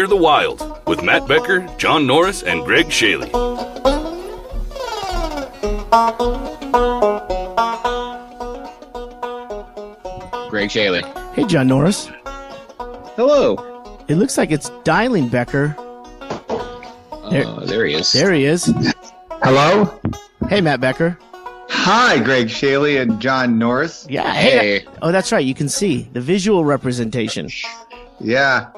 Fear the Wild with Matt Becker, John Norris, and Ggreg Chaille. Ggreg Chaille. Hey, John Norris. Hello. It looks like it's dialing Becker. There he is. There he is. Hello? Hey, Matt Becker. Hi, Ggreg Chaille and John Norris. Yeah. Hey. Oh, that's right. You can see the visual representation. Yeah.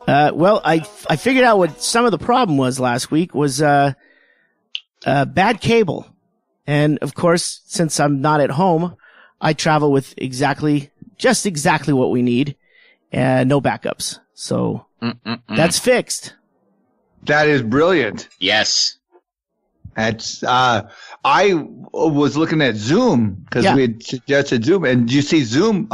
Well, I figured out what some of the problem was last week was bad cable. And, of course, since I'm not at home, I travel with just exactly what we need and no backups. So that's fixed. That is brilliant. Yes. That's I was looking at Zoom because we had suggested Zoom, and you see Zoom.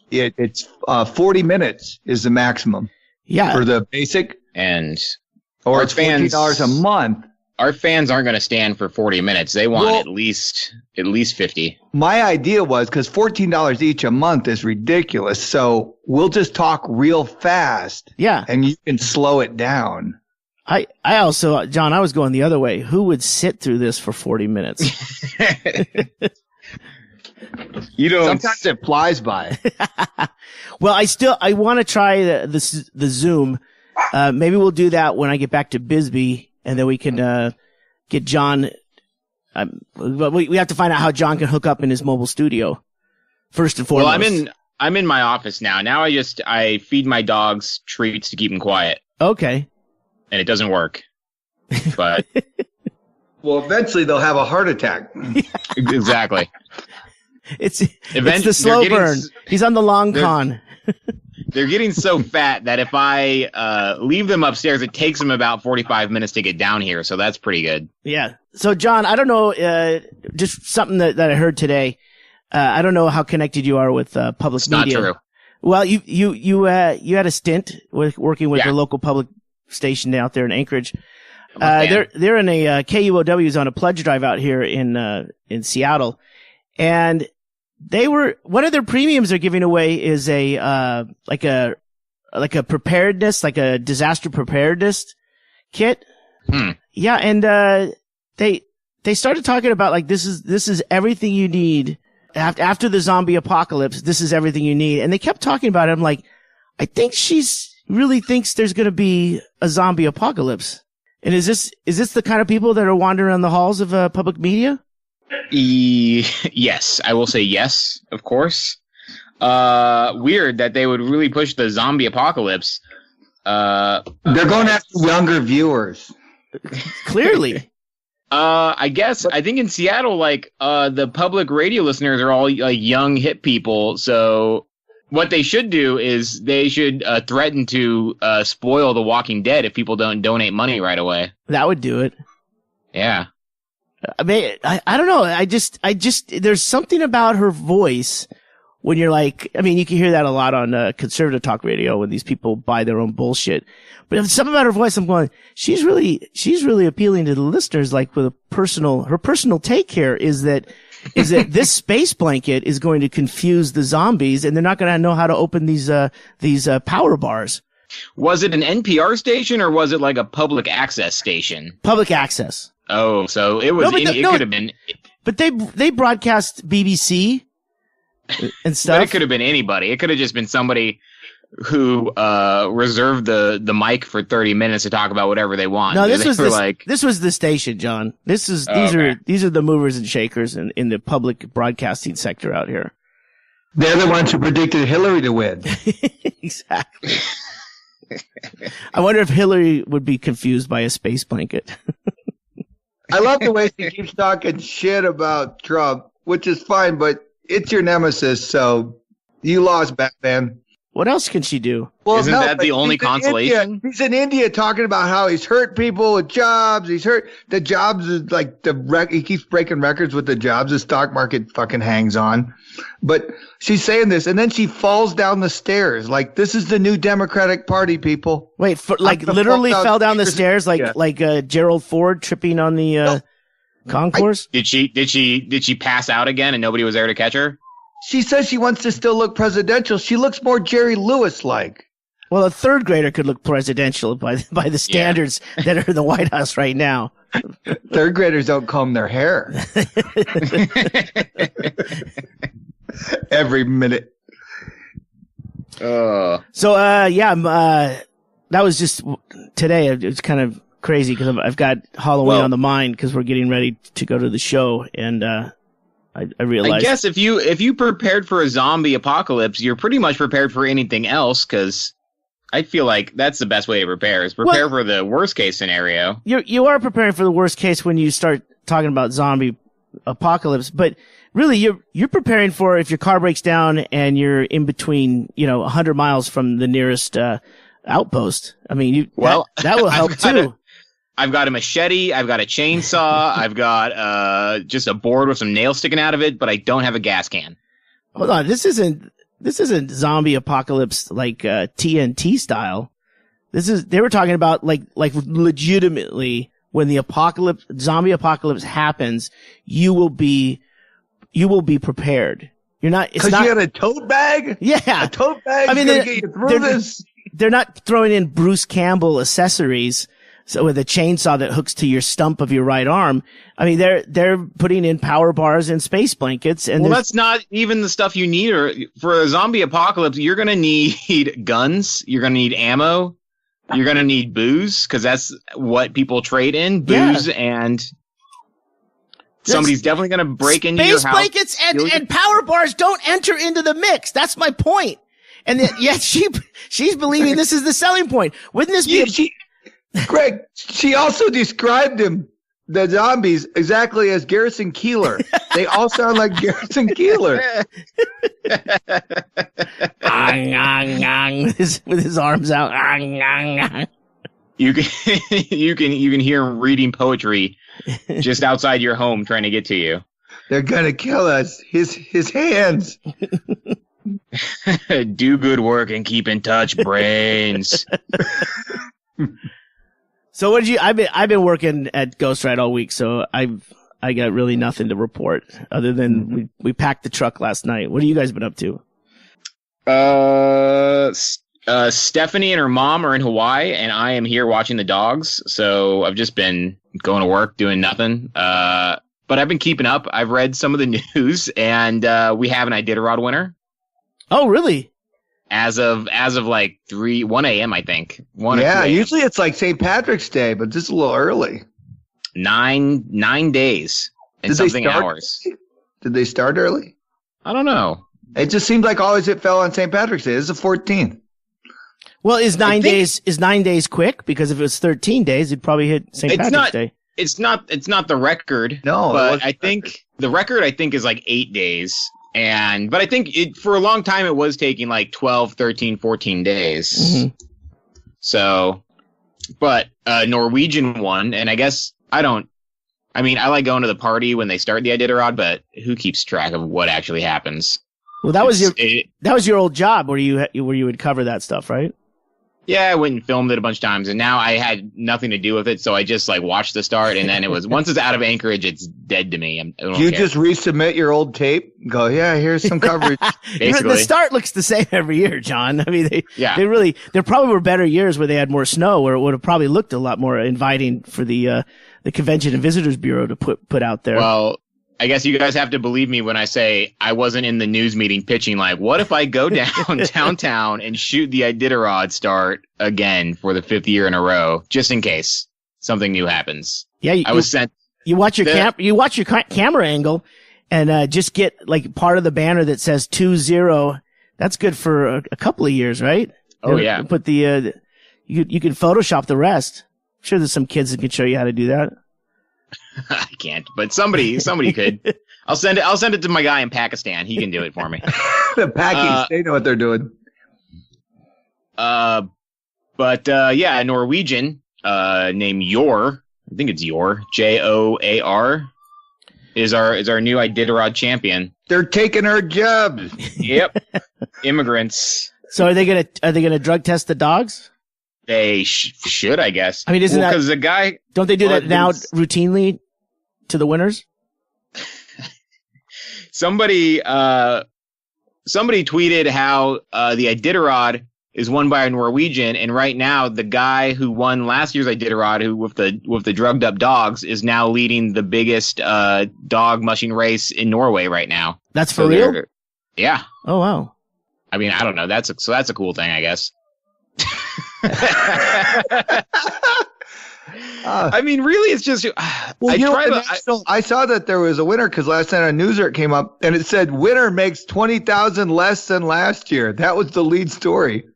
It's 40 minutes is the maximum. Yeah. For the basic, or it's $14 a month. Our fans aren't going to stand for 40 minutes. They want at least 50. My idea was because $14 each a month is ridiculous, so we'll just talk real fast. Yeah. And you can slow it down. I also, John, I was going the other way. Who would sit through this for 40 minutes? You don't. Sometimes it flies by. Well, I want to try the Zoom. Maybe we'll do that when I get back to Bisbee, and then we can get John. But we have to find out how John can hook up in his mobile studio first and foremost. Well, I'm in my office now. Now I feed my dogs treats to keep them quiet. Okay. And it doesn't work. But well, eventually they'll have a heart attack. Exactly. It's the slow burn. He's on the long con. They're getting so fat that if I leave them upstairs, it takes them about 45 minutes to get down here. So that's pretty good. Yeah. So, John, I don't know, just something that I heard today. I don't know how connected you are with public media. It's not true. Well, you had a stint working with the local public station out there in Anchorage. They're in a KUOW's on a pledge drive out here in Seattle, and one of their premiums they're giving away is a preparedness, like a disaster preparedness kit. Yeah, and they started talking about like this is everything you need after the zombie apocalypse. This is everything you need, and they kept talking about it. I'm like, I think she's really thinks there's going to be a zombie apocalypse. And is this the kind of people that are wandering around the halls of public media? Yes, I will say yes, of course. Weird that they would really push the zombie apocalypse. They're going after younger viewers. Clearly. I think in Seattle, like, the public radio listeners are all like young hip people, so what they should do is they should threaten to spoil The Walking Dead if people don't donate money right away. That would do it. Yeah. I mean, I don't know. I just, there's something about her voice when you're like, I mean, you can hear that a lot on conservative talk radio when these people buy their own bullshit. But if something about her voice, I'm going, she's really appealing to the listeners, like with her personal take here is that this space blanket is going to confuse the zombies and they're not going to know how to open these power bars. Was it an NPR station or was it like a public access station? Public access. Oh, so it was. It could have been. But they broadcast BBC and stuff. But it could have been anybody. It could have just been somebody who reserved the mic for 30 minutes to talk about whatever they want. No, this was the station, John. These are the movers and shakers in the public broadcasting sector out here. They're the ones who predicted Hillary to win. Exactly. I wonder if Hillary would be confused by a space blanket. I love the way she keeps talking shit about Trump, which is fine, but it's your nemesis, so you lost, Batman. What else can she do? Well, Isn't that the only consolation? He's in India talking about how he's hurt people with jobs. He's hurt the jobs is like he keeps breaking records with the jobs the stock market fucking hangs on. But she's saying this, and then she falls down the stairs. Like, this is the new Democratic Party, people. Wait, literally fell down the stairs like Gerald Ford tripping on the concourse? Did she pass out again and nobody was there to catch her? She says she wants to still look presidential. She looks more Jerry Lewis-like. Well, a third grader could look presidential by the standards that are in the White House right now. Third graders don't comb their hair every minute. That was just today. It's kind of crazy because I've got Halloween on the mind because we're getting ready to go to the show, and I realized. I guess if you prepared for a zombie apocalypse, you're pretty much prepared for anything else because I feel like that's the best way to prepare is prepare for the worst case scenario. You are preparing for the worst case when you start talking about zombie apocalypse, but really you're preparing for if your car breaks down and you're in between, 100 miles from the nearest outpost. I mean, that will help too. I've got a machete, I've got a chainsaw, I've got just a board with some nails sticking out of it, but I don't have a gas can. Hold on, this isn't zombie apocalypse like TNT style. They were talking about like legitimately when the zombie apocalypse happens, you will be prepared. You're not. It's not. You got a tote bag. Yeah, a tote bag. I mean, gonna get you through this. They're not throwing in Bruce Campbell accessories. So with a chainsaw that hooks to your stump of your right arm. I mean, they're putting in power bars and space blankets. And that's not even the stuff you need. Or for a zombie apocalypse, you're going to need guns. You're going to need ammo. You're going to need booze because that's what people trade in. Booze and somebody's definitely going to break into your house. Space blankets and power bars don't enter into the mix. That's my point. And yet she's believing this is the selling point. Wouldn't this be Ggreg, she also described the zombies, exactly as Garrison Keillor. They all sound like Garrison Keillor. With his arms out. You can hear him reading poetry just outside your home trying to get to you. They're gonna kill us. His hands. Do good work and keep in touch, brains. So what did you? I've been working at Ghost Ride all week, so I got really nothing to report other than we packed the truck last night. What have you guys been up to? Stephanie and her mom are in Hawaii, and I am here watching the dogs. So I've just been going to work, doing nothing. But I've been keeping up. I've read some of the news, and we have an Iditarod winner. Oh, really? As of like 1 a.m. I think. Usually it's like St. Patrick's Day, but this is a little early. 9 days and something hours. Did they start early? I don't know. It just seemed like always it fell on St. Patrick's Day. This is the 14th. Well, is 9 days quick? Because if it was 13 days, it'd probably hit St. Patrick's Day. It's not the record. No, but I think the record is like 8 days. But I think for a long time it was taking like 12, 13, 14 days. Mm-hmm. So, but Norwegian won, and I guess I like going to the party when they start the Iditarod, but who keeps track of what actually happens? Well, that was your old job where you would cover that stuff, right? Yeah, I went and filmed it a bunch of times, and now I had nothing to do with it, so I just like watched the start, and then it was once it's out of Anchorage, it's dead to me. You just resubmit your old tape? Go, yeah, here's some coverage. Basically. The start looks the same every year, John. I mean, there probably were better years where they had more snow, where it would have probably looked a lot more inviting for the Convention and Visitors Bureau to put out there. Well, I guess you guys have to believe me when I say I wasn't in the news meeting pitching like, what if I go downtown and shoot the Iditarod start again for the 5th year in a row, just in case something new happens. Yeah, I was sent. You watch your camera angle, and just get like part of the banner that says 2-0. That's good for a couple of years, right? Oh yeah. Put the you can Photoshop the rest. I'm sure there's some kids that can show you how to do that. I can't, but somebody could. I'll send it to my guy in Pakistan. He can do it for me. The Pakis, they know what they're doing. A Norwegian named Yor, I think it's Yor, Joar, is our new Iditarod champion. They're taking our jobs. Yep, immigrants. So are they gonna drug test the dogs? They should, I guess. I mean, isn't that because the guy? Don't they do that now routinely to the winners? Somebody tweeted how the Iditarod is won by a Norwegian, and right now the guy who won last year's Iditarod, who with the drugged up dogs, is now leading the biggest dog mushing race in Norway right now. That's for real? Yeah. Oh wow. I mean, I don't know. That's a cool thing, I guess. I mean, really, it's just. I saw that there was a winner because last night on Newser it came up and it said winner makes $20,000 less than last year. That was the lead story.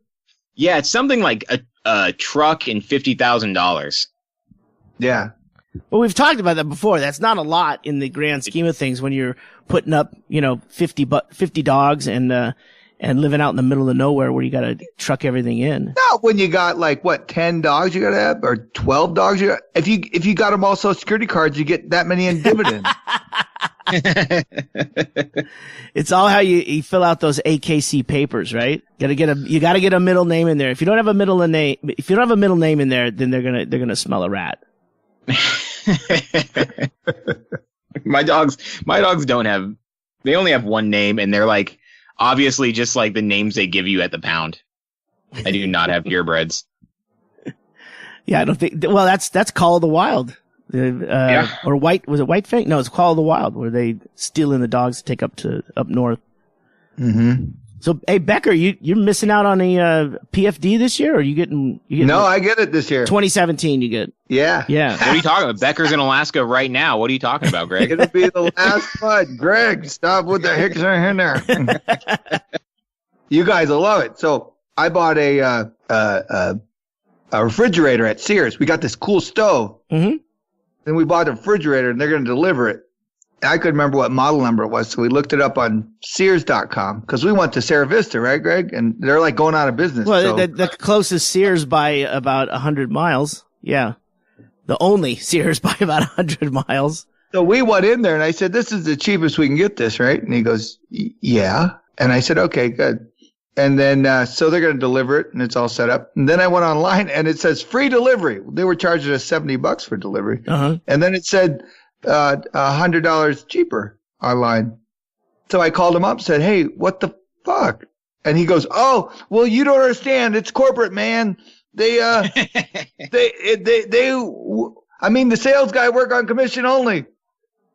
Yeah, it's something like a truck and $50,000. Yeah. Well, we've talked about that before. That's not a lot in the grand scheme of things when you're putting up, 50 dogs and living out in the middle of nowhere where you got to truck everything in. Not when you got 10 dogs you got to have or 12 dogs. If you got them all Social Security cards, you get that many in dividends. It's all how you fill out those AKC papers, right? You got to get a middle name in there. If you don't have a middle name in there, then they're gonna smell a rat. My dogs don't have. They only have one name, and they're obviously just like the names they give you at the pound. I do not have purebreds. Yeah, I don't think. Well, that's Call of the Wild. Or was it White Fang? No, it's Call of the Wild, where they steal in the dogs to take up north. Mm-hmm. So, hey, Becker, you're missing out on a PFD this year, or you getting? No, I get it this year. 2017, you get. Yeah. What are you talking about? Becker's in Alaska right now. What are you talking about, Ggreg? It'll be the last one. Ggreg, stop with the hicks in there. You guys will love it. So I bought a refrigerator at Sears. We got this cool stove. Mm-hmm. Then we bought a refrigerator, and they're going to deliver it. I couldn't remember what model number it was, so we looked it up on Sears.com because we went to Sarah Vista, right, Ggreg? And they're going out of business. Well, the closest Sears by about 100 miles. Yeah. The only Sears by about 100 miles. So we went in there, and I said, this is the cheapest we can get this, right? And he goes, yeah. And I said, okay, good. And then so they're going to deliver it, and it's all set up. And then I went online, and it says free delivery. They were charging us $70 for delivery. Uh-huh. And then it said $100 cheaper online. So I called him up and said, hey, what the fuck? And he goes, oh, well, you don't understand. It's corporate, man. The sales guy work on commission only.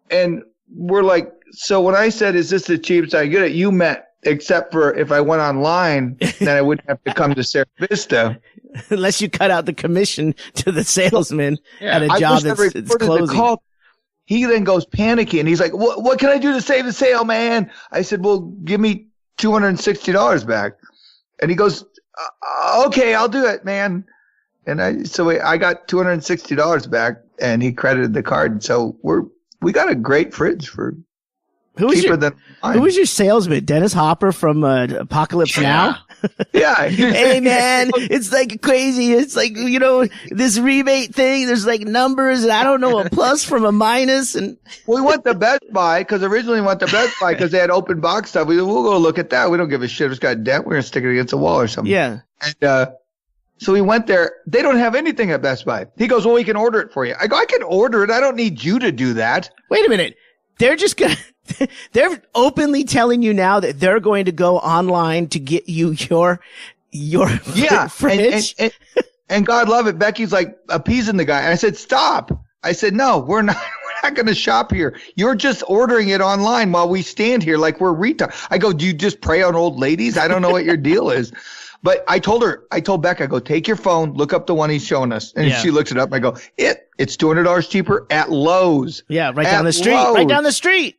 And we're like, so when I said, is this the cheapest I get it? You meant, except for if I went online, then I wouldn't have to come to Sarah Vista. Unless you cut out the commission to the salesman at a job that's closing. He then goes panicky, and he's like, what can I do to save the sale, man? I said, well, give me $260 back. And he goes, okay, I'll do it, man. And I got $260 back, and he credited the card. So we got a great fridge for cheaper than mine. Who was your salesman? Dennis Hopper from Apocalypse Now? Yeah. Hey, man, it's crazy. It's this rebate thing. There's numbers, and I don't know a plus from a minus. And we went to Best Buy because originally we went to Best Buy because they had open box stuff. We'll go look at that. We don't give a shit if it's got a dent. We're going to stick it against a wall or something. Yeah. And so we went there. They don't have anything at Best Buy. He goes, well, we can order it for you. I go, I can order it. I don't need you to do that. Wait a minute. They're just going to. They're openly telling you now that they're going to go online to get you your fridge. And God love it, Becky's appeasing the guy. And I said, stop. I said, no, we're not going to shop here. You're just ordering it online while we stand here like we're retard. I go, do you just prey on old ladies? I don't know what your deal is. But I told Becca, I go, take your phone, look up the one he's showing us. And she looks it up. I go, it's $200 cheaper at Lowe's. Yeah, right down the street. Right down the street.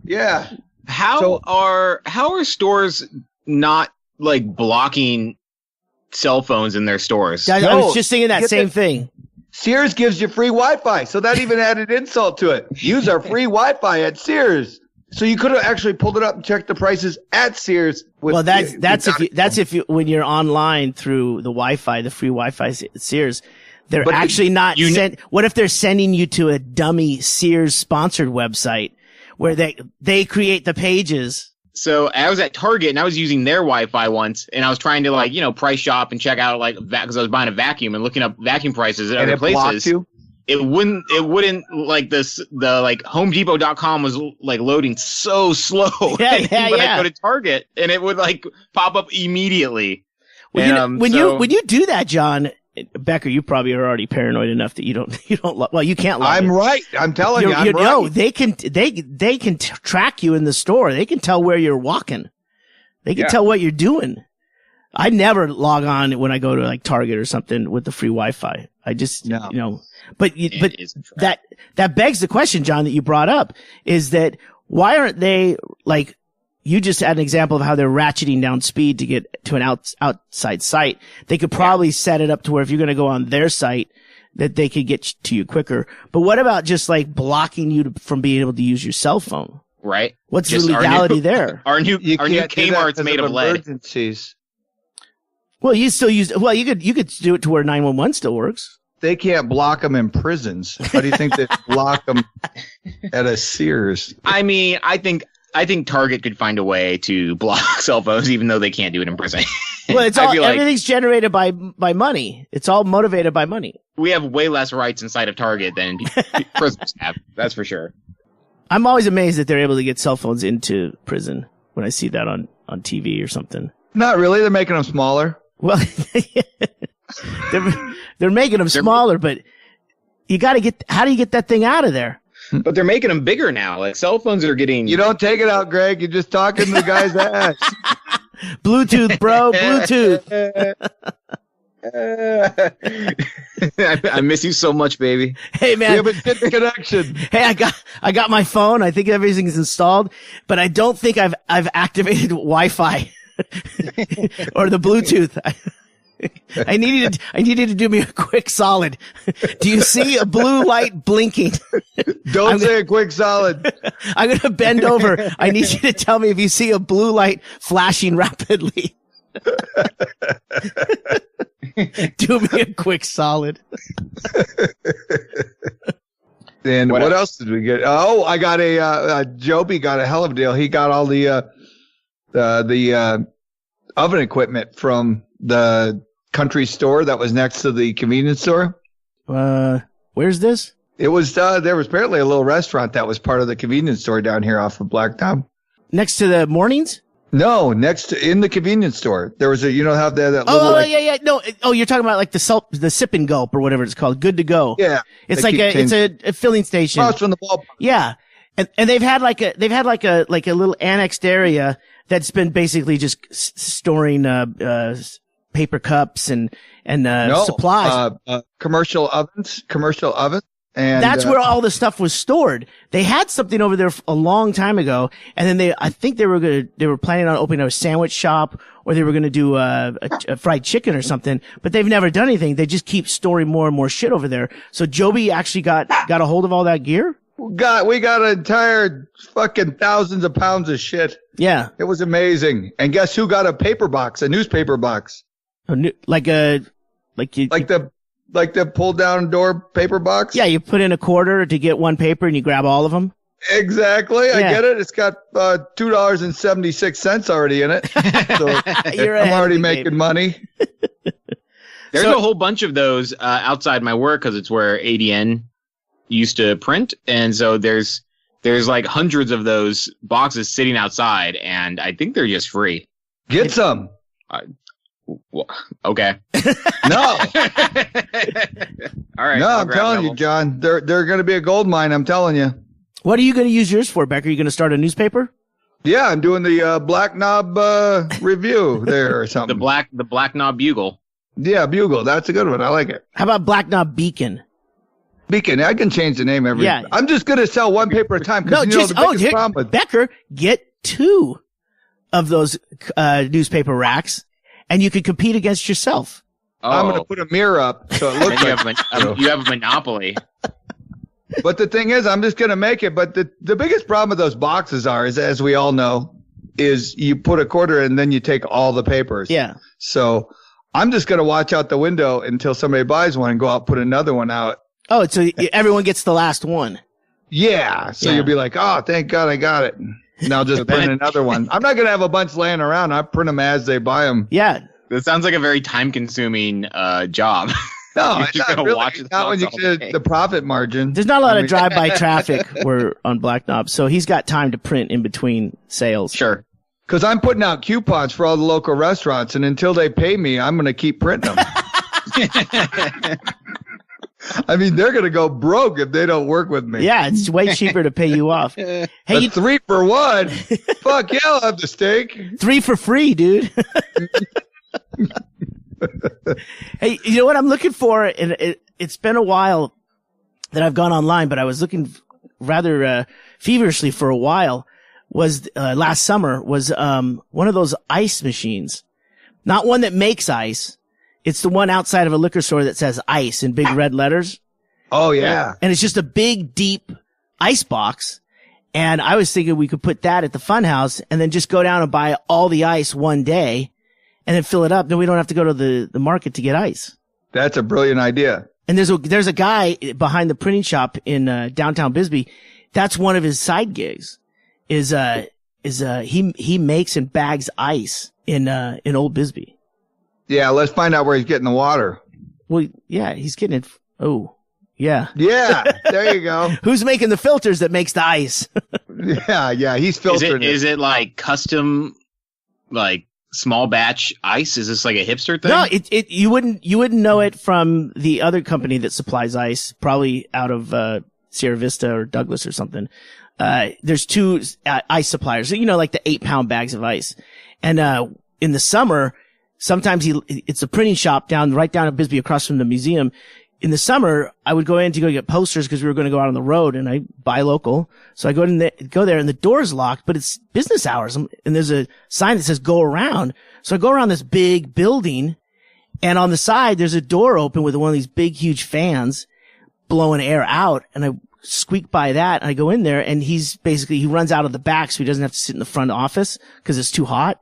Yeah. How are stores not blocking cell phones in their stores? I was just thinking that same thing. Sears gives you free Wi-Fi, so that even added insult to it. Use our free Wi-Fi at Sears. So you could have actually pulled it up and checked the prices at Sears. That's if you when you're online through the Wi-Fi, the free Wi-Fi at Sears. They're actually not sent. What if they're sending you to a dummy Sears sponsored website where they create the pages? So I was at Target and I was using their Wi-Fi once, and I was trying to price shop and check out because I was buying a vacuum and looking up vacuum prices at other places. It wouldn't the HomeDepot.com was loading so slow. Yeah. I go to Target and it would pop up immediately. When you do that, John Becker, you probably are already paranoid enough that you don't. Well, you can't lie. I'm right. I'm telling you, I'm right. No, they can track you in the store. They can tell where you're walking. They can tell what you're doing. I never log on when I go to like Target or something with the free Wi-Fi. I just, but that begs the question, John, that you brought up is that why aren't they like, you just had an example of how they're ratcheting down speed to get to an outside site. They could probably set it up to where if you're going to go on their site that they could get to you quicker. But what about just like blocking you from being able to use your cell phone? Right. What's the legality there? Our new Kmart's made of lead. Emergencies. Well, you still use. Well, you could do it to where 911 still works. They can't block them in prisons. How do you think they block them at a Sears? I mean, I think Target could find a way to block cell phones, even though they can't do it in prison. Well, it's all everything's generated by money. It's all motivated by money. We have way less rights inside of Target than prisoners have. That's for sure. I'm always amazed that they're able to get cell phones into prison when I see that on TV or something. Not really. They're making them smaller. Well, they're making them smaller, but you got to get. How do you get that thing out of there? But they're making them bigger now. Like cell phones are getting. You don't take it out, Greg. You're just talking to the guy's ass. Bluetooth, bro. Bluetooth. I miss you so much, baby. Hey, man. We have a good connection. Hey, I got my phone. I think everything's installed, but I don't think I've activated Wi-Fi or the Bluetooth. I needed to do me a quick solid. Do you see a blue light blinking? Don't say a quick solid. I'm going to bend over. I need you to tell me if you see a blue light flashing rapidly. Do me a quick solid. And what else did we get? Oh, I got Joby got a hell of a deal. He got all the oven equipment from the country store that was next to the convenience store. Where's this? It was there was apparently a little restaurant that was part of the convenience store down here off of Blacktop. Next to the Mornings? No, in the convenience store. There was have that little yeah. No, you're talking about like the sip and gulp or whatever it's called. Good to go. Yeah. It's like it's a filling station. Across from the ballpark. Yeah. And they've had like a little annexed area that's been basically just storing paper cups and supplies. Commercial ovens. And that's where all the stuff was stored. They had something over there a long time ago, and then I think they were planning on opening a sandwich shop, or they were going to do a fried chicken or something, but they've never done anything. They just keep storing more and more shit over there. So Joby actually got a hold of all that gear? We got an entire fucking thousands of pounds of shit. Yeah. It was amazing. And guess who got a newspaper box? Like the pull down door paper box? Yeah, you put in a quarter to get one paper and you grab all of them. Exactly. Yeah. I get it. It's got $2.76 already in it. So I'm already making money. There's a whole bunch of those outside my work because it's where ADN used to print. And so there's like hundreds of those boxes sitting outside, and I think they're just free. Get some. Well, okay. No. All right. No, I'm telling you, John, they're going to be a gold mine. I'm telling you. What are you going to use yours for, Becker? Are you going to start a newspaper? Yeah, I'm doing the Black Knob review there or something. The Black Knob Bugle. Yeah, Bugle. That's a good one. I like it. How about Black Knob Beacon? Beacon. I can change the name every. Yeah. I'm just going to sell one paper at a time. Becker, get 2 of those newspaper racks. And you could compete against yourself. Oh. I'm going to put a mirror up so it looks like you have a monopoly. But the thing is, I'm just going to make it. But the biggest problem with those boxes is, as we all know, is you put a quarter and then you take all the papers. Yeah. So I'm just going to watch out the window until somebody buys one and go out and put another one out. Oh, so everyone gets the last one. Yeah. So you'll be like, oh, thank God I got it. And I'll just print another one. I'm not going to have a bunch laying around. I print them as they buy them. Yeah. That sounds like a very time-consuming job. No, it's not really. Not when you get the profit margin. There's not a lot of drive-by traffic on Black Knob, so he's got time to print in between sales. Sure. Because I'm putting out coupons for all the local restaurants, and until they pay me, I'm going to keep printing them. I mean, they're going to go broke if they don't work with me. Yeah, it's way cheaper to pay you off. Hey, but 3 for 1. Fuck yeah, I'll have the steak. 3 for free, dude. Hey, you know what I'm looking for? And it's been a while that I've gone online, but I was looking rather feverishly for a while. Was last summer was one of those ice machines, not one that makes ice. It's the one outside of a liquor store that says ice in big red letters. Oh, yeah. And it's just a big, deep ice box. And I was thinking we could put that at the fun house and then just go down and buy all the ice one day and then fill it up. Then we don't have to go to the market to get ice. That's a brilliant idea. And there's a guy behind the printing shop in downtown Bisbee. That's one of his side gigs is he makes and bags ice in Old Bisbee. Yeah, let's find out where he's getting the water. Well, yeah, he's getting it. Oh, yeah. Yeah, there you go. Who's making the filters that makes the ice? yeah, he's filtering it. Is it like custom, like small batch ice? Is this like a hipster thing? No, you wouldn't know it from the other company that supplies ice, probably out of Sierra Vista or Douglas or something. There's 2 ice suppliers, like the 8-pound bags of ice. And in the summer, sometimes it's a printing shop right down at Bisbee across from the museum. In the summer, I would go in to go get posters because we were going to go out on the road, and I buy local. So I go there and the door's locked, but it's business hours. And there's a sign that says go around. So I go around this big building, and on the side, there's a door open with one of these big, huge fans blowing air out. And I squeak by that, and I go in there, and he runs out of the back so he doesn't have to sit in the front office because it's too hot.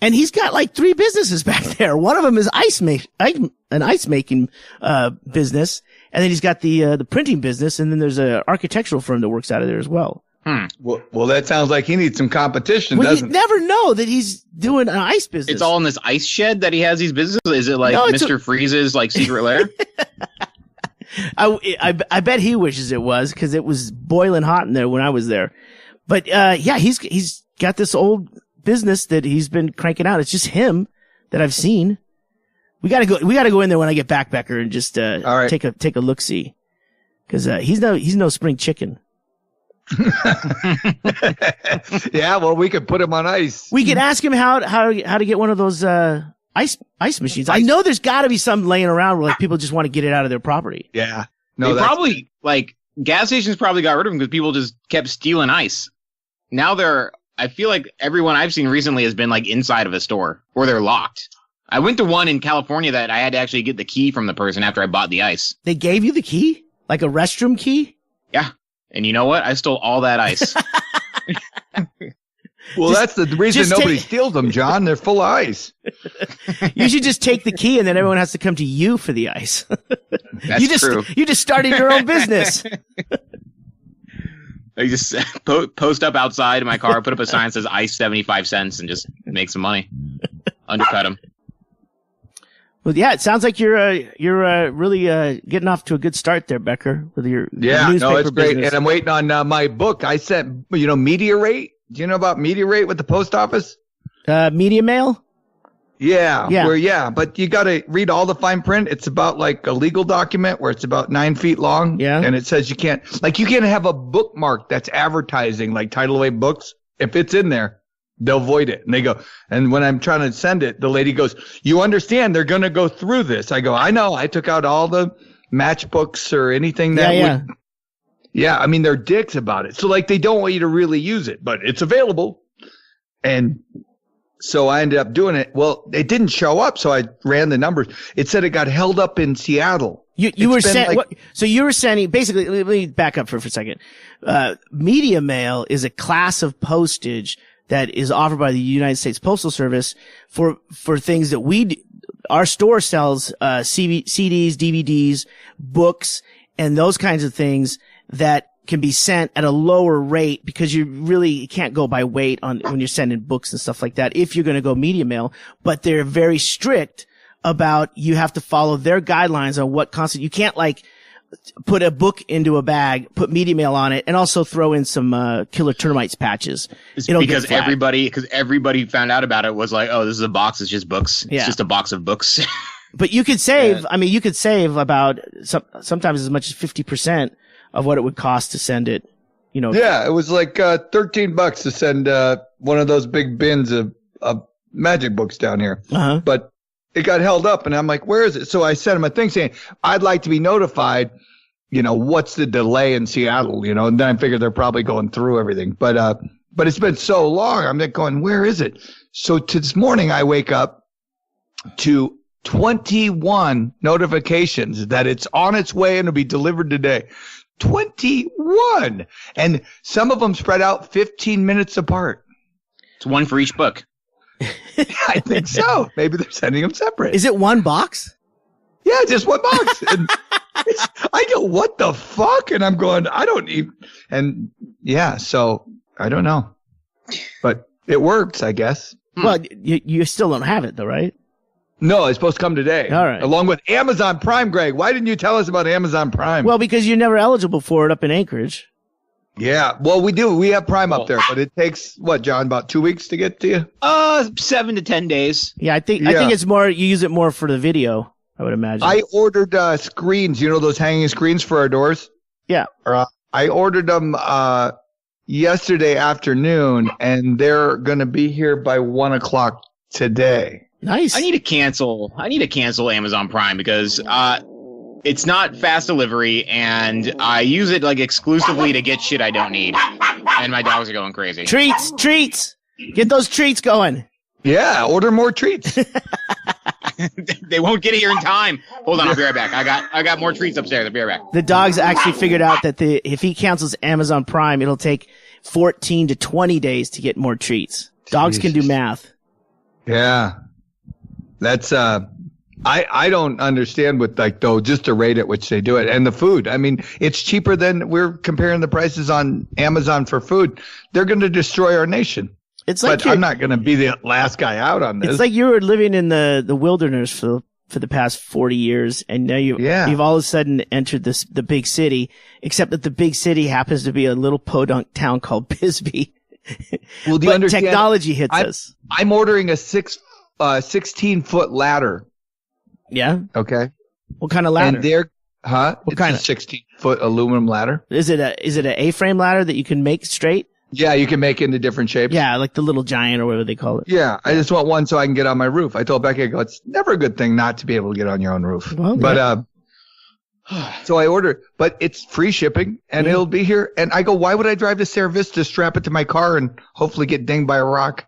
And he's got like 3 businesses back there. One of them is an ice making business, and then he's got the printing business, and then there's an architectural firm that works out of there as well. Well, that sounds like he needs some competition, doesn't it? You never know that he's doing an ice business. It's all in this ice shed that he has these businesses. Is it like Mr. Freeze's like secret lair? I bet he wishes it was, because it was boiling hot in there when I was there. But yeah, he's got this old business that he's been cranking out. It's just him that I've seen. We gotta go in there when I get back, Becker, and just take a look see, because he's no spring chicken. Yeah, well, we could put him on ice. We could ask him how to get one of those ice machines. I know there's got to be some laying around where like people just want to get it out of their property. Yeah, no, they probably like gas stations probably got rid of them because people just kept stealing ice. Now I feel like everyone I've seen recently has been like inside of a store, or they're locked. I went to one in California that I had to actually get the key from the person after I bought the ice. They gave you the key? Like a restroom key? Yeah. And you know what? I stole all that ice. Well, that's the reason nobody steals them, John. They're full of ice. You should just take the key, and then everyone has to come to you for the ice. That's true. You just started your own business. I just post up outside in my car, put up a sign that says ice 75 cents, and just make some money. Undercut them. Well, yeah, it sounds like you're really getting off to a good start there, Becker, with your newspaper it's great. business. And I'm waiting on my book. I sent, Media Rate. Do you know about Media Rate with the post office? Media Mail? Yeah. But you got to read all the fine print. It's about like a legal document where it's about 9 feet long. Yeah. And it says you can't have a bookmark that's advertising like Tidal Wave books. If it's in there, they'll void it. And they go, and when I'm trying to send it, the lady goes, you understand they're going to go through this. I go, I know. I took out all the matchbooks or anything that would. Yeah. I mean, they're dicks about it. So like they don't want you to really use it, but it's available. And so I ended up doing it. Well, it didn't show up. So I ran the numbers. It said it got held up in Seattle. You were saying, so you were sending, basically, let me back up for a second. Media Mail is a class of postage that is offered by the United States Postal Service for things that our store sells, CDs, DVDs, books, and those kinds of things that can be sent at a lower rate because you really can't go by weight when you're sending books and stuff like that if you're going to go media mail, but they're very strict about you have to follow their guidelines on what you can't like put a book into a bag, put media mail on it, and also throw in some killer termites patches. Because everybody found out about it was like, oh, this is a box. It's just books. Yeah. It's just a box of books. But you could save. I mean, you could save about sometimes as much as 50% of what it would cost to send it. You know. Yeah, it was like $13 to send one of those big bins of magic books down here. Uh-huh. But it got held up, and I'm like, where is it? So I sent him a thing saying, I'd like to be notified, what's the delay in Seattle, and then I figured they're probably going through everything. But it's been so long. I'm like going, where is it? So this morning I wake up to 21 notifications that it's on its way and it'll be delivered today. 21. And some of them spread out 15 minutes apart. It's one for each book. I think so. Maybe they're sending them separate. Is it one box? Yeah, just one box. And I go, what the fuck? And I'm going, I don't even. And yeah, so I don't know. But it works, I guess. Well, you still don't have it though, right? No, it's supposed to come today. All right. Along with Amazon Prime, Greg. Why didn't you tell us about Amazon Prime? Well, because you're never eligible for it up in Anchorage. Yeah. Well, we do. We have Prime up there, but it takes what, John, about 2 weeks to get to you? 7 to 10 days. Yeah, I think it's more. You use it more for the video, I would imagine. I ordered screens. Those hanging screens for our doors. Yeah. I ordered them yesterday afternoon, and they're going to be here by 1:00 today. Nice. I need to cancel Amazon Prime because it's not fast delivery, and I use it like exclusively to get shit I don't need. And my dogs are going crazy. Treats. Get those treats going. Yeah, order more treats. They won't get here in time. Hold on, I'll be right back. I got more treats upstairs. I'll be right back. The dogs actually figured out that if he cancels Amazon Prime, it'll take 14 to 20 days to get more treats. Dogs can do math. Yeah. That's I don't understand with just the rate at which they do it and the food. I mean, it's cheaper than we're comparing the prices on Amazon for food. They're going to destroy our nation. But I'm not going to be the last guy out on this. It's like you were living in the wilderness for the past 40 years, and now you've all of a sudden entered the big city, except that the big city happens to be a little podunk town called Bisbee. Well, do you understand? Technology hits us. I'm ordering a 16-foot ladder. Yeah. Okay. What kind of ladder? And they're What kind of 16-foot aluminum ladder? Is it an A-frame ladder that you can make straight? Yeah, you can make into different shapes. Yeah, like the little giant or whatever they call it. Yeah, I just want one so I can get on my roof. I told Becky, it's never a good thing not to be able to get on your own roof. Well, but so I ordered, but it's free shipping and it'll be here. And I go, why would I drive to Sierra Vista, strap it to my car, and hopefully get dinged by a rock?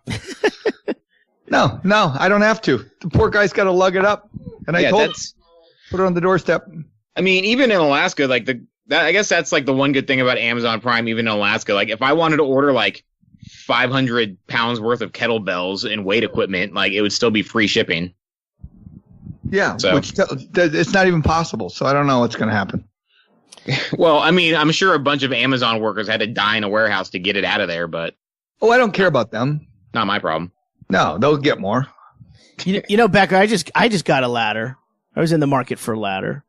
No, I don't have to. The poor guy's got to lug it up. And I told him, put it on the doorstep. I mean, even in Alaska, I guess that's like the one good thing about Amazon Prime, even in Alaska. Like if I wanted to order like 500 pounds worth of kettlebells and weight equipment, like it would still be free shipping. Yeah, which it's not even possible. So I don't know what's going to happen. Well, I mean, I'm sure a bunch of Amazon workers had to die in a warehouse to get it out of there, but I don't care about them. Not my problem. No, they'll get more. Becker, I just got a ladder. I was in the market for a ladder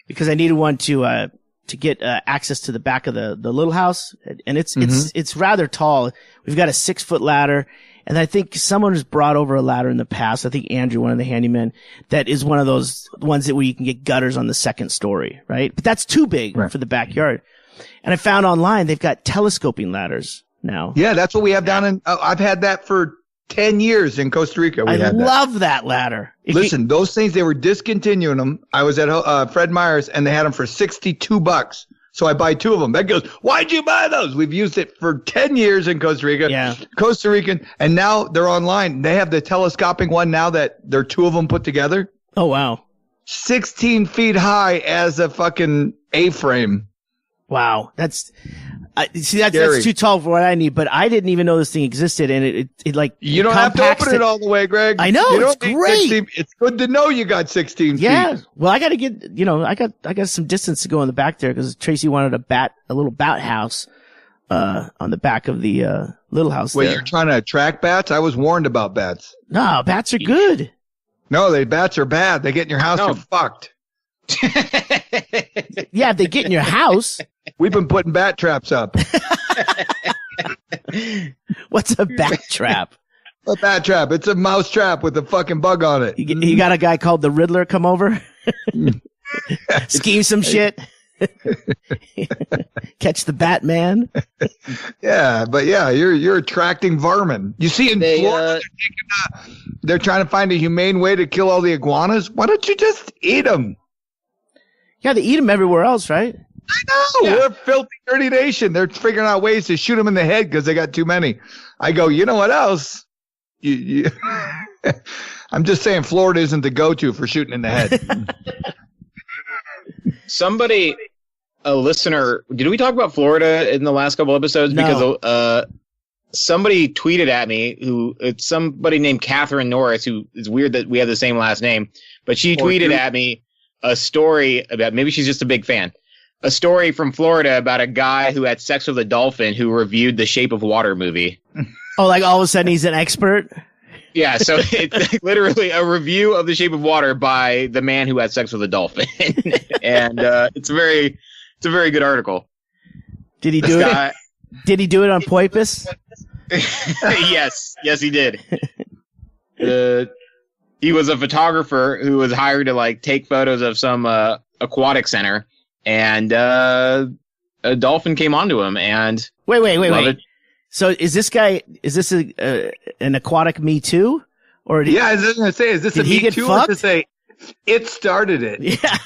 because I needed one to get access to the back of the little house, and it's rather tall. We've got a 6-foot ladder, and I think someone has brought over a ladder in the past. I think Andrew, one of the handymen, that is one of those ones where you can get gutters on the second story, right? But that's too big for the backyard. And I found online they've got telescoping ladders now. Yeah, that's what we have down in. I've had that for 10 years in Costa Rica. I love that ladder. Listen, those things, they were discontinuing them. I was at Fred Meyer's and they had them for $62. So I buy 2 of them. That goes, why'd you buy those? We've used it for 10 years in Costa Rica. Yeah. Costa Rican. And now they're online. They have the telescoping one now that there are 2 of them put together. Oh, wow. 16 feet high as a fucking A-frame. Wow. That's too tall for what I need, but I didn't even know this thing existed, and it like you don't have to open it all the way, Greg. I know, it's great. It's good to know you got 16 feet. Yeah. Well, I got to get I got some distance to go in the back there because Tracy wanted a little bat house on the back of the little house. Wait, you're trying to attract bats? I was warned about bats. No, bats are good. No, bats are bad. They get in your house, you're fucked. Yeah, if they get in your house. We've been putting bat traps up. What's a bat trap? A bat trap. It's a mouse trap with a fucking bug on it. You got a guy called the Riddler come over? Scheme some shit? Catch the Batman? Yeah, but yeah, you're attracting vermin. You see in Florida, they're trying to find a humane way to kill all the iguanas. Why don't you just eat them? Yeah, they eat them everywhere else, right? I know. Yeah. We're a filthy, dirty nation. They're figuring out ways to shoot them in the head because they got too many. I go, you know what else? I'm just saying Florida isn't the go-to for shooting in the head. Somebody, a listener, did we talk about Florida in the last couple episodes? No. Because somebody tweeted at me it's somebody named Catherine Norris, who is weird that we have the same last name, but she tweeted at me a story about, maybe she's just a big fan, a story from Florida about a guy who had sex with a dolphin who reviewed the Shape of Water movie. Oh, like all of a sudden he's an expert? Yeah, so it's literally a review of The Shape of Water by the man who had sex with a dolphin. And it's a very good article. Did he do it? Did he do it on Poipus? Yes, he did. He was a photographer who was hired to like take photos of some aquatic center, and a dolphin came onto him. And wait. So is this an aquatic Me Too? Or I was going to say, is this a Me Too or to say it started it? Yeah.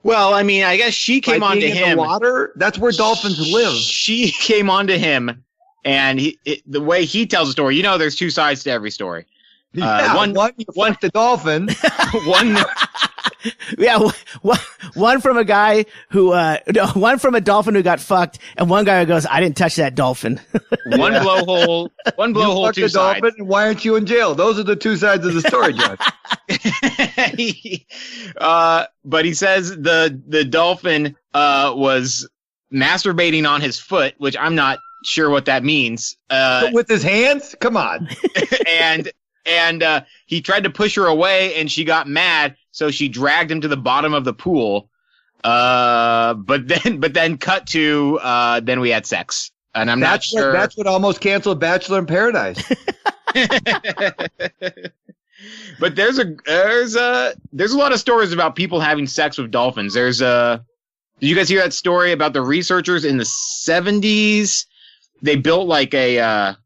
Well, I mean, I guess she came onto him. In the water? That's where dolphins live. She came onto him, and the way he tells the story, there's two sides to every story. One fucked the dolphin. One from a guy who, one from a dolphin who got fucked, and one guy who goes, I didn't touch that dolphin. One blowhole, two sides. Dolphin, why aren't you in jail? Those are the two sides of the story, John. But he says the dolphin was masturbating on his foot, which I'm not sure what that means. With his hands? Come on. And he tried to push her away, and she got mad, so she dragged him to the bottom of the pool. But then cut to then we had sex, and I'm not sure. That's what almost canceled Bachelor in Paradise. But there's a lot of stories about people having sex with dolphins. Did you guys hear that story about the researchers in the 70s? They built like a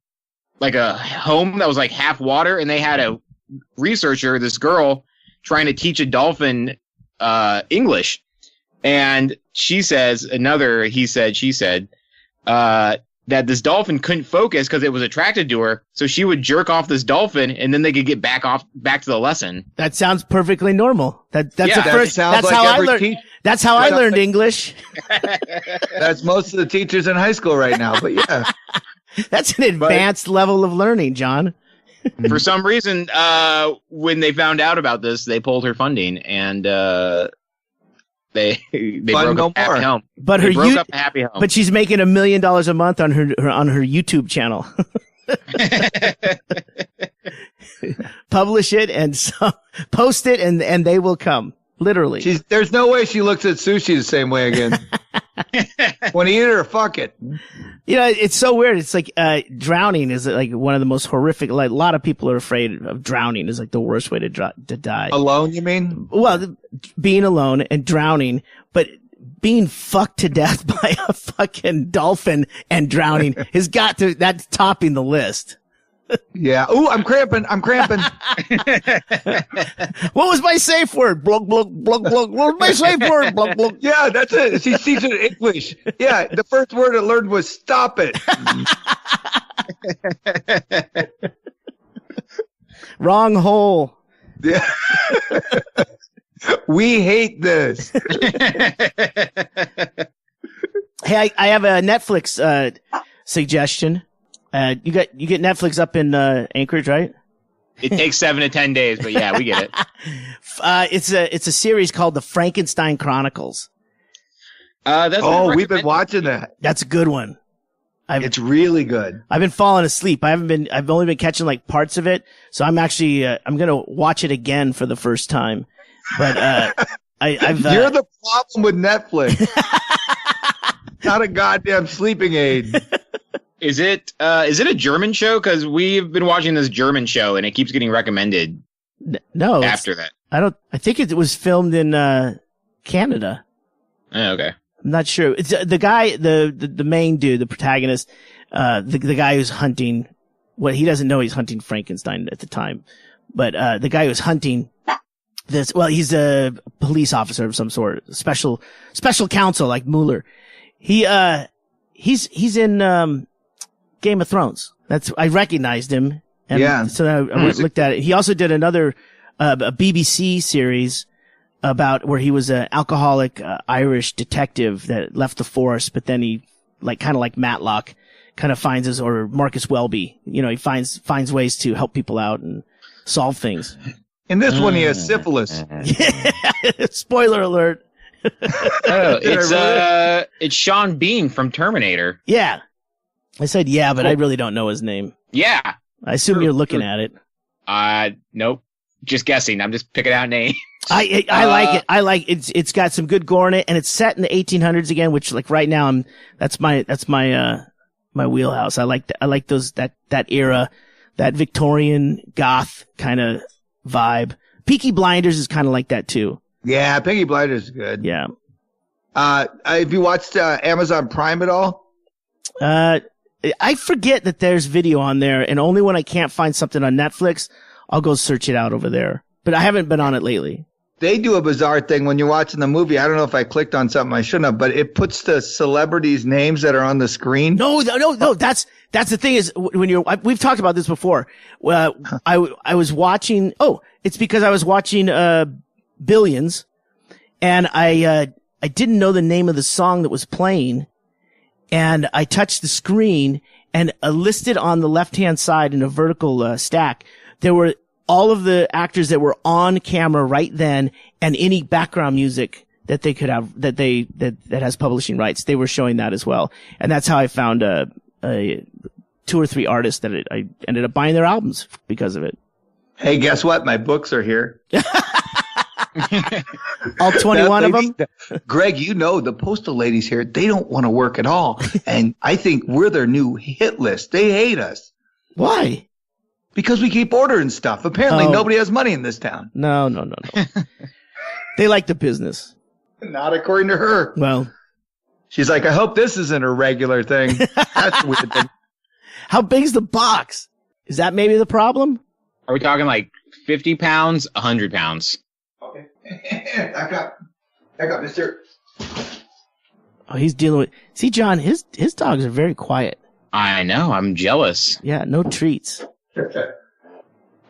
home that was like half water, and they had a researcher, this girl, trying to teach a dolphin English. And she said, that this dolphin couldn't focus because it was attracted to her, so she would jerk off this dolphin, and then they could get back to the lesson. That sounds perfectly normal. That's how I learned English. That's most of the teachers in high school right now, but yeah. That's an advanced level of learning, John. For some reason, when they found out about this, they pulled her funding, and they broke up a happy home. But they broke up a happy home. But she's making $1 million a month on her YouTube channel. Publish it and post it, and they will come. Literally. There's no way she looks at sushi the same way again. When you eat it or fuck it. It's so weird. It's like drowning is like one of the most horrific. Like a lot of people are afraid of drowning is like the worst way to die. Alone, you mean? Well, being alone and drowning, but being fucked to death by a fucking dolphin and drowning that's topping the list. Yeah. Ooh, I'm cramping. What was my safe word? Blug, blug, blug, blug. What was my safe word? Blug, blug. Yeah, that's it. She sees it in English. Yeah, the first word I learned was stop it. Wrong hole. Yeah. We hate this. Hey, I have a Netflix suggestion. You get Netflix up in Anchorage, right? It takes 7 to 10 days, but yeah, we get it. It's a series called The Frankenstein Chronicles. We've been watching that. That's a good one. It's really good. I've been falling asleep. I've only been catching like parts of it. So I'm actually, I'm going to watch it again for the first time. But, You're the problem with Netflix. Not a goddamn sleeping aid. Is it a German show? Because we've been watching this German show and it keeps getting recommended. No. After that, I think it was filmed in Canada. Oh, okay. I'm not sure. It's the guy, the main dude, the protagonist, the guy who's hunting. Well, he doesn't know he's hunting Frankenstein at the time, but the guy who's hunting this. Well, he's a police officer of some sort, special counsel like Mueller. He's in Game of Thrones. I recognized him. And yeah. So I went and looked at it. He also did another a BBC series about where he was an alcoholic Irish detective that left the force, but then he kind of like Matlock, kind of finds or Marcus Welby. He finds ways to help people out and solve things. In this one, he has syphilis. Yeah. Spoiler alert. It's Sean Bean from Terminator. Yeah. I said yeah, but I really don't know his name. Yeah. I assume you're looking at it. Nope. Just guessing. I'm just picking out names. I like it. I like it. It's got some good gore in it, and it's set in the 1800s again, which right now that's my wheelhouse. I like that era, that Victorian goth kind of vibe. Peaky Blinders is kind of like that too. Yeah, Peaky Blinders is good. Yeah. Have you watched Amazon Prime at all? I forget that there's video on there, and only when I can't find something on Netflix, I'll go search it out over there. But I haven't been on it lately. They do a bizarre thing when you're watching the movie. I don't know if I clicked on something I shouldn't have, but it puts the celebrities' names that are on the screen. No. That's the thing is when we've talked about this before. I was watching. Oh, it's because I was watching Billions, and I didn't know the name of the song that was playing. And I touched the screen, and listed on the left-hand side in a vertical stack, there were all of the actors that were on camera right then, and any background music that they could have that has publishing rights. They were showing that as well, and that's how I found 2 or 3 artists that I ended up buying their albums because of it. Hey, guess what? My books are here. All 21 of them? Greg, the postal ladies here, they don't want to work at all. And I think we're their new hit list. They hate us. Why? Because we keep ordering stuff. Apparently nobody has money in this town. No. They like the business. Not according to her. Well. She's like, I hope this isn't a regular thing. That's a weird thing. How big's the box? Is that maybe the problem? Are we talking like 50 pounds, 100 pounds? Okay. Back up, mister. Oh, he's dealing with... See, John, his dogs are very quiet. I know. I'm jealous. Yeah, no treats.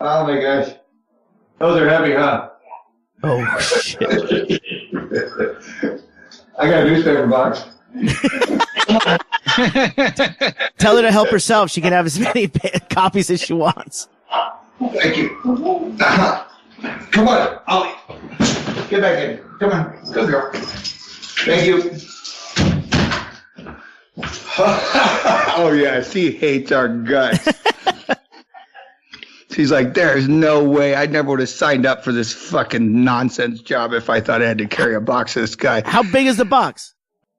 Oh, my gosh. Those are heavy, huh? Oh, shit. I got a newspaper box. Tell her to help herself. She can have as many copies as she wants. Thank you. Come on, Ollie. Get back in. Come on. Good girl. Thank you. Oh, yeah. She hates our guts. She's like, there's no way. I never would have signed up for this fucking nonsense job if I thought I had to carry a box of this guy. How big is the box?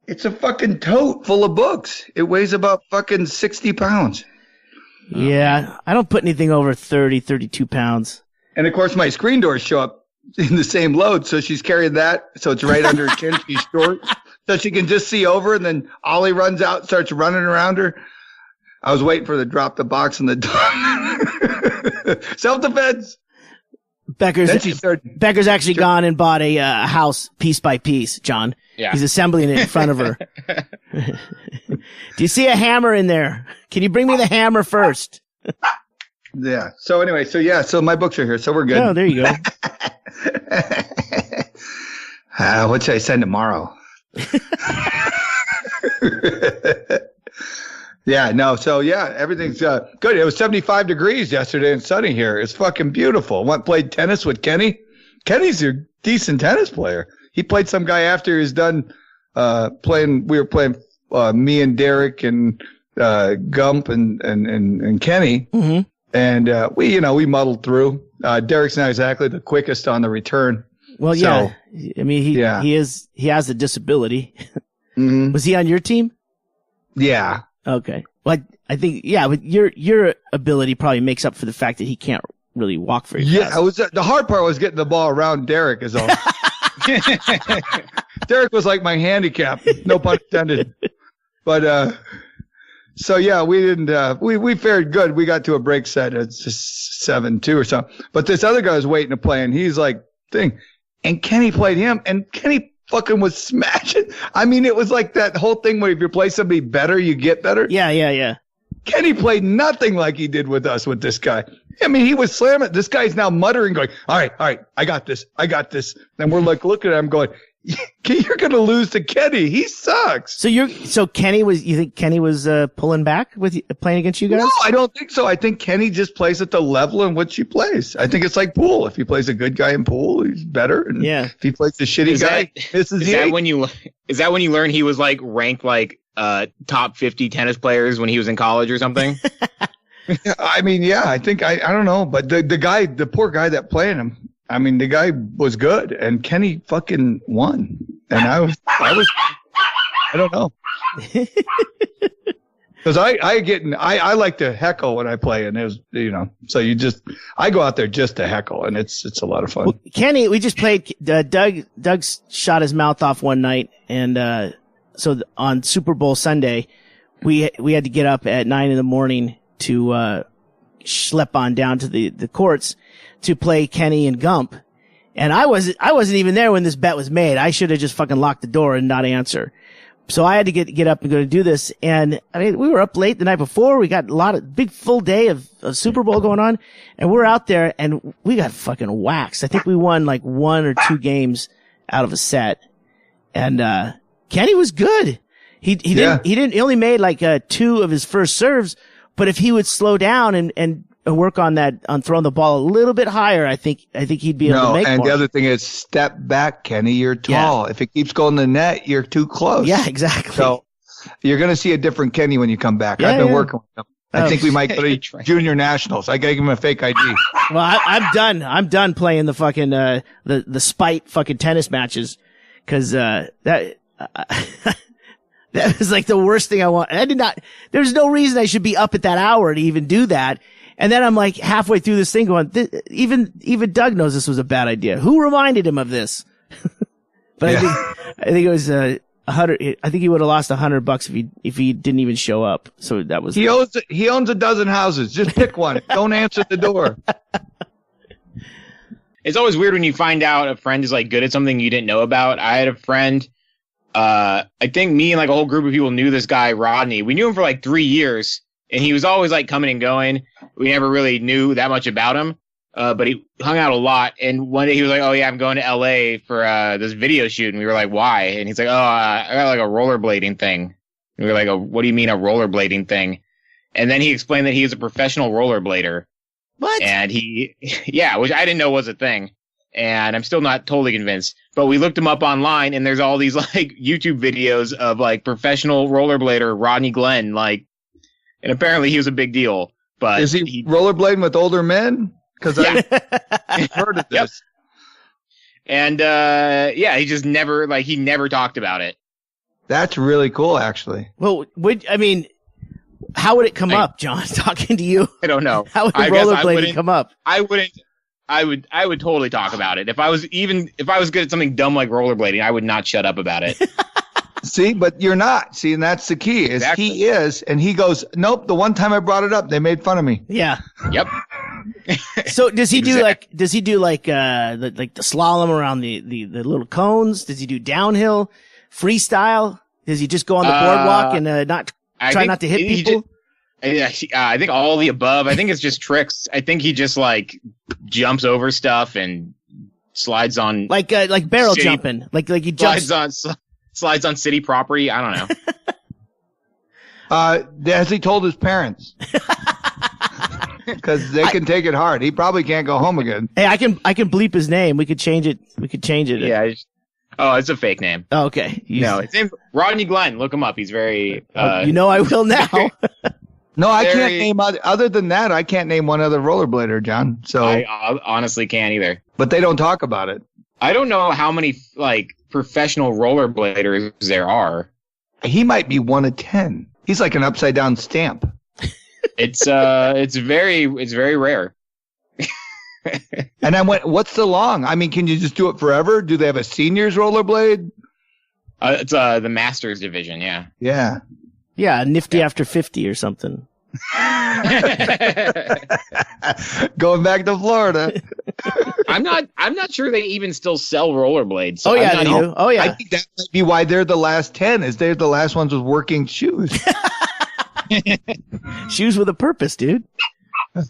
It's a fucking tote full of books. It weighs about fucking 60 pounds. Yeah. I don't put anything over 30, 32 pounds. And, of course, my screen doors show up in the same load, so she's carrying that, so it's right under her chin. She's short, so she can just see over, and then Ollie runs out, starts running around her. I was waiting for her to drop the box in the door. Self-defense. Becker's actually gone and bought a house piece by piece, John. Yeah. He's assembling it in front of her. Do you see a hammer in there? Can you bring me the hammer first? Yeah. So anyway, so my books are here, so we're good. Oh, there you go. What should I send tomorrow? Yeah, no. So yeah, everything's good. It was 75 degrees yesterday and sunny here. It's fucking beautiful. Played tennis with Kenny. Kenny's a decent tennis player. He played some guy after he was done playing. We were playing me and Derek and Gump and Kenny. Mm-hmm. And we muddled through. Derek's not exactly the quickest on the return. Well, yeah. I mean, he has a disability. Mm-hmm. Was he on your team? Yeah. Okay. Well, I think, yeah, but your ability probably makes up for the fact that he can't really walk very fast. Yeah, the hard part was getting the ball around Derek is all. Derek was like my handicap, no pun intended. But so yeah, we didn't we fared good. We got to a break set. It's just 7-2 or something. But this other guy was waiting to play, and he's like and Kenny played him, and Kenny fucking was smashing. I mean, it was like that whole thing where if you play somebody better, you get better. Yeah. Kenny played nothing like he did with us with this guy. I mean, he was slamming. This guy's now muttering, going, all right, I got this. And we're like looking at him going, you're going to lose to Kenny. He sucks. So Kenny was, you think Kenny was pulling back with playing against you guys? No, I don't think so. I think Kenny just plays at the level in which he plays. I think it's like pool. If he plays a good guy in pool, he's better. And if he plays a shitty guy, is that when you learn he was like ranked like top 50 tennis players when he was in college or something? I mean, yeah, I think I don't know, but the poor guy that played him, I mean, the guy was good, and Kenny fucking won, and I don't know, because I like to heckle when I play, and there's so I go out there just to heckle, and it's a lot of fun. Well, Kenny, we just played. Doug shot his mouth off one night, and so on Super Bowl Sunday, we had to get up at 9 a.m. to schlep on down to the courts to play Kenny and Gump. And I wasn't even there when this bet was made. I should have just fucking locked the door and not answer. So I had to get up and go to do this. And I mean, we were up late the night before. We got a lot of big full day of Super Bowl going on. And we're out there and we got fucking waxed. I think we won like 1 or 2 games out of a set. And, Kenny was good. He only made like 2 of his first serves. But if he would slow down and work on throwing the ball a little bit higher, I think he'd be able to make more. And the other thing is step back, Kenny. You're tall. Yeah. If it keeps going to the net, you're too close. Yeah, exactly. So you're going to see a different Kenny when you come back. I've been working with him. I think we might go to junior nationals. I gotta give him a fake ID. Well, I'm done. I'm done playing the fucking the spite fucking tennis matches because that was like the worst thing I want. There's no reason I should be up at that hour to even do that. And then I'm like halfway through this thing going, even Doug knows this was a bad idea. Who reminded him of this? But I think it was 100. I think he would have lost $100 if he didn't even show up. So that was. He owns a dozen houses. Just pick one. Don't answer the door. It's always weird when you find out a friend is like good at something you didn't know about. I had a friend. I think me and like a whole group of people knew this guy, Rodney. We knew him for like 3 years, and he was always like coming and going. We never really knew that much about him, but he hung out a lot. And one day he was like, "Oh yeah, I'm going to LA for this video shoot." And we were like, "Why?" And he's like, "Oh, I got like a rollerblading thing." And we were like, "Oh, what do you mean a rollerblading thing?" And then he explained that he is a professional rollerblader. What? And which I didn't know was a thing. And I'm still not totally convinced. But we looked him up online, and there's all these like YouTube videos of like professional rollerblader Rodney Glenn, like, and apparently he was a big deal. But is he rollerblading with older men? Because I've heard of this. Yep. And he just never talked about it. That's really cool, actually. Well, how would it come up, John? Talking to you, I don't know. How would rollerblading come up? I would totally talk about it. If I was good at something dumb like rollerblading, I would not shut up about it. See, but you're not. See, and that's the key. Is exactly. He is, and he goes, "Nope." The one time I brought it up, they made fun of me. Yeah. Yep. So does he do like the slalom around the little cones? Does he do downhill, freestyle? Does he just go on the boardwalk and try not to hit people? I think all of the above. I think it's just tricks. I think he just like jumps over stuff and slides on like barrel jumping. Like he jumps slides on city property. I don't know. Has he told his parents? Because they can take it hard. He probably can't go home again. Hey, I can bleep his name. We could change it. Yeah. It's a fake name. Oh, okay. His name's Rodney Glenn. Look him up. He's very. I will now. No, I can't name other than that. I can't name one other rollerblader, John. So I honestly can't either. But they don't talk about it. I don't know how many like professional rollerbladers there are. He might be 1 of 10. He's like an upside down stamp. It's very rare. And I went, what's the long? I mean, can you just do it forever? Do they have a seniors rollerblade? It's the Masters division, yeah. Yeah. Yeah, nifty after 50 or something. Going back to Florida. I'm not sure they even still sell rollerblades. Oh yeah, they do. Oh yeah. I think that might be why they're the last 10. Is they're the last ones with working shoes. Shoes with a purpose, dude. All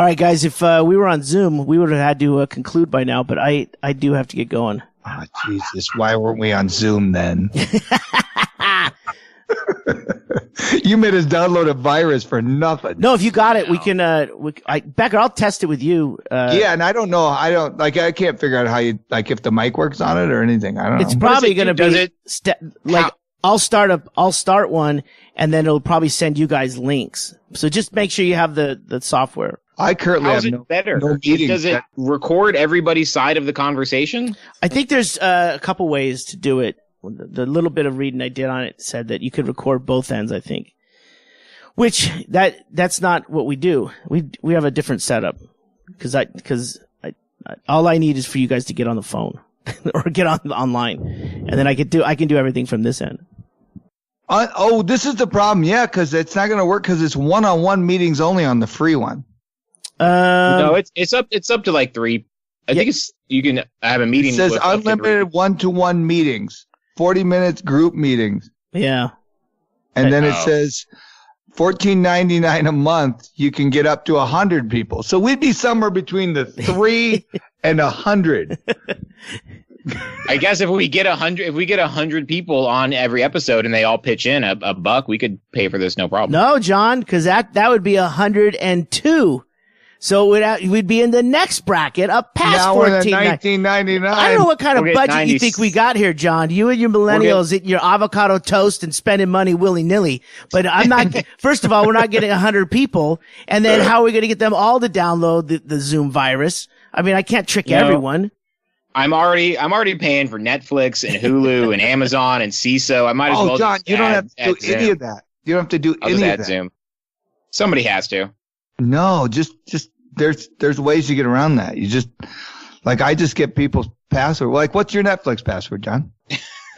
right, guys. If we were on Zoom, we would have had to conclude by now. But I do have to get going. Oh Jesus! Why weren't we on Zoom then? You made us download a virus for nothing. No, if you got it, we can. Becker, I'll test it with you. Yeah, and I don't know. I can't figure out how you like if the mic works on it or anything. I don't know. It's probably going to be I'll start one, and then it'll probably send you guys links. So just make sure you have the software. I currently How's have it better? no meetings. Does it record everybody's side of the conversation? I think there's a couple ways to do it. The little bit of reading I did on it said that you could record both ends, I think. Which that's not what we do. We have a different setup because all I need is for you guys to get on the phone or get online, and then I can do everything from this end. This is the problem. Yeah, because it's not going to work because it's one-on-one meetings only on the free one. No, it's up to like 3. I think you can have a meeting. It says with unlimited 1-to-1 meetings, 40 minutes group meetings. Yeah. And then it says $14.99 a month. You can get up to 100 people. So we'd be somewhere between the 3 and 100. I guess if we get 100 people on every episode and they all pitch in a $1, we could pay for this no problem. No, John, because that would be 102. So we'd be in the next bracket, up past now we're $14.99. I don't know what kind of budget you think we got here, John. You and your millennials eating your avocado toast and spending money willy-nilly. But I'm not. First of all, we're not getting 100 people, and then how are we going to get them all to download the Zoom virus? I mean, I can't trick everyone. I'm already paying for Netflix and Hulu and Amazon and CISO. I might as well. Oh, John, you don't have to do any of that. You don't have to do any of that. Zoom. Somebody has to. No, just there's ways to get around that. You just I just get people's password. Like, what's your Netflix password, John?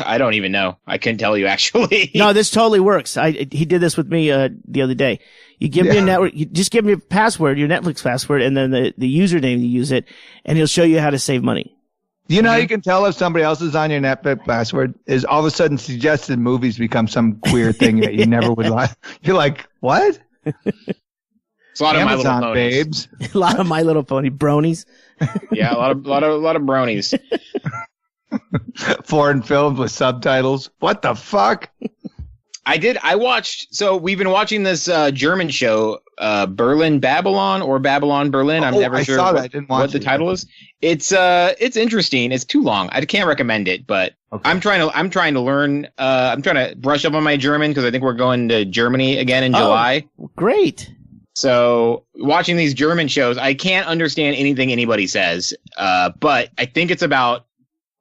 I don't even know. I couldn't tell you actually. No, this totally works. He did this with me the other day. You give me a network. You just give me a password, your Netflix password, and then the username you use it, and he'll show you how to save money. You know how you can tell if somebody else is on your Netflix password is all of a sudden suggested movies become some queer thing that you never would like. You're like, what? It's a lot Amazon, of My Little Ponies. babes. A lot of My Little Pony bronies. Yeah, a lot of bronies. Foreign films with subtitles. What the fuck? I watched. So we've been watching this German show, Berlin Babylon or Babylon Berlin. I'm never sure what the title is. It's interesting. It's too long. I can't recommend it, but okay. I'm trying to learn. I'm trying to brush up on my German because I think we're going to Germany again in July. Great. So watching these German shows, I can't understand anything anybody says. But I think it's about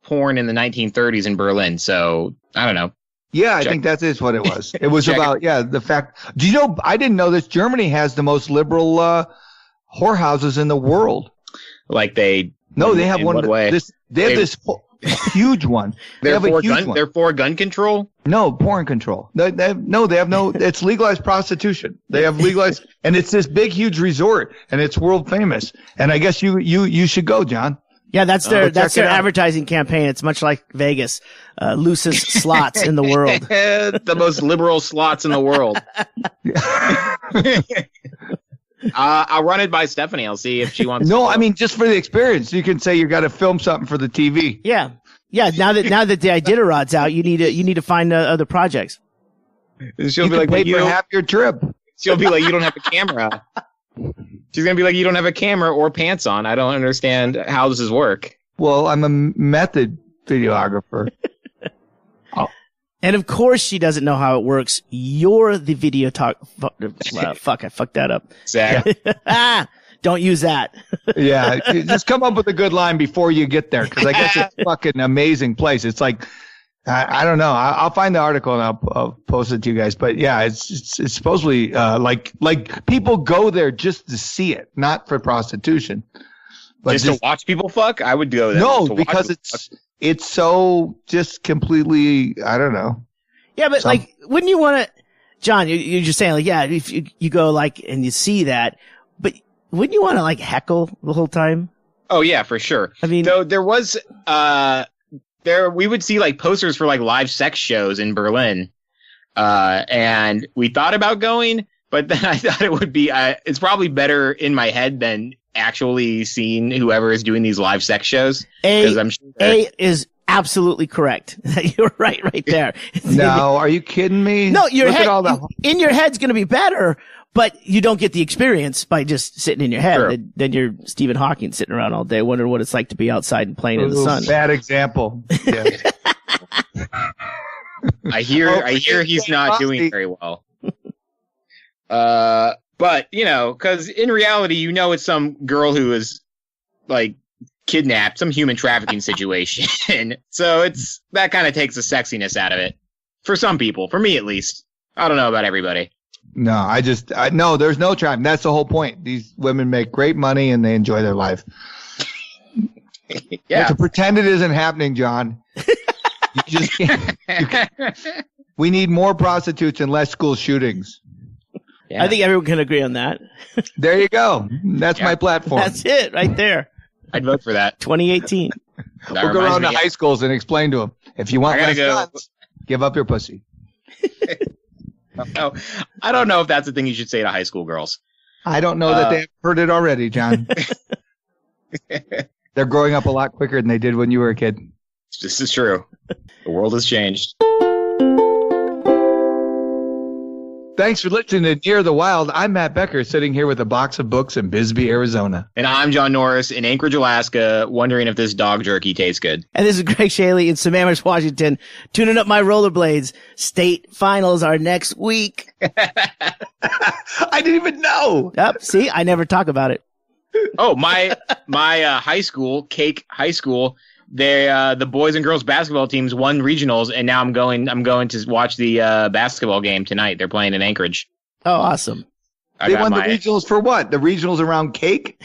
porn in the 1930s in Berlin. So I don't know. Yeah, I think that is what it was. It was about, the fact. Do you know, I didn't know this. Germany has the most liberal whorehouses in the world. Like they. No, they have one. They have this huge one. They're for gun control? No, porn control. They have no, it's legalized prostitution. They have legalized, and it's this big, huge resort, and it's world famous. And I guess you should go, John. Yeah, that's their advertising campaign. It's much like Vegas, loosest slots in the world. The most liberal slots in the world. I'll run it by Stephanie. I'll see if she wants. No, I mean just for the experience. You can say you got to film something for the TV. Yeah. Now that the Iditarod's out, you need to find other projects. She'll be like, pay for half your trip. She'll be like, you don't have a camera. She's gonna be like, you don't have a camera or pants on. I don't understand how this is work. Well, I'm a method videographer. And of course she doesn't know how it works. You're the video talk. Fuck, I fucked that up. Exactly. Don't use that. Yeah, just come up with a good line before you get there, because I guess it's a fucking amazing place. It's like, I don't know. I'll find the article and I'll post it to you guys. But yeah, it's supposedly like people go there just to see it, not for prostitution. But just to watch people fuck? I would go there. No, because it's so just completely, I don't know. Yeah, but like, wouldn't you want to, John, you're just saying like, yeah, if you go like, and you see that, but wouldn't you want to like heckle the whole time? Oh yeah, for sure. I mean, though there was, we would see like posters for like live sex shows in Berlin. And we thought about going, but then I thought it would be, it's probably better in my head than actually seeing whoever is doing these live sex shows. I'm sure A is absolutely correct. You're right there. No, are you kidding me? No, in your head's going to be better, but you don't get the experience by just sitting in your head. Sure. Then you're Stephen Hawking sitting around all day wondering what it's like to be outside and playing in the sun. Bad example. Yeah. I hear he's not doing very well. But, because in reality, it's some girl who is, like, kidnapped, some human trafficking situation. So that kind of takes the sexiness out of it. For some people. For me, at least. I don't know about everybody. No, no, there's no trafficking. That's the whole point. These women make great money and they enjoy their life. Yeah. To pretend it isn't happening, John. You just can't. We need more prostitutes and less school shootings. Yeah. I think everyone can agree on that. There you go. That's my platform. That's it right there. I'd vote for that. 2018. We'll go around to high schools and explain to them, if you want less guns, give up your pussy. No, I don't know if that's the thing you should say to high school girls. I don't know that they've heard it already, John. They're growing up a lot quicker than they did when you were a kid. This is true. The world has changed. Thanks for listening to Near the Wild. I'm Matt Becker, sitting here with a box of books in Bisbee, Arizona. And I'm John Norris in Anchorage, Alaska, wondering if this dog jerky tastes good. And this is Ggreg Chaille in Sammamish, Washington, tuning up my rollerblades. State finals are next week. I didn't even know. Yep. See, I never talk about it. Oh, my high school, Cake High School, the boys and girls basketball teams won regionals, and now I'm going to watch the basketball game tonight. They're playing in Anchorage. Oh, awesome! They won the regionals for what? The regionals around cake?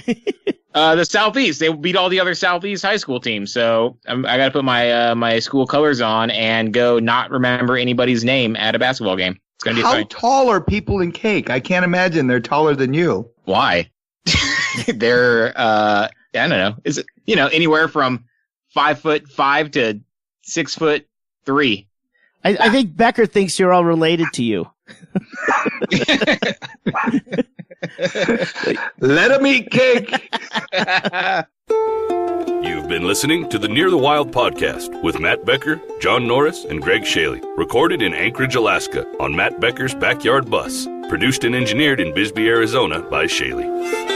The Southeast. They beat all the other Southeast high school teams. So I got to put my school colors on and go not remember anybody's name at a basketball game. It's gonna be How tall are people in cake? I can't imagine they're taller than you. Why? They're I don't know. Is it anywhere from 5'5" to 6'3"? I think Becker thinks you're all related to you. Let him eat cake. You've been listening to the Near the Wild podcast with Matt Becker, John Norris, and Ggreg Chaille. Recorded in Anchorage, Alaska on Matt Becker's Backyard Bus. Produced and engineered in Bisbee, Arizona by Chaille.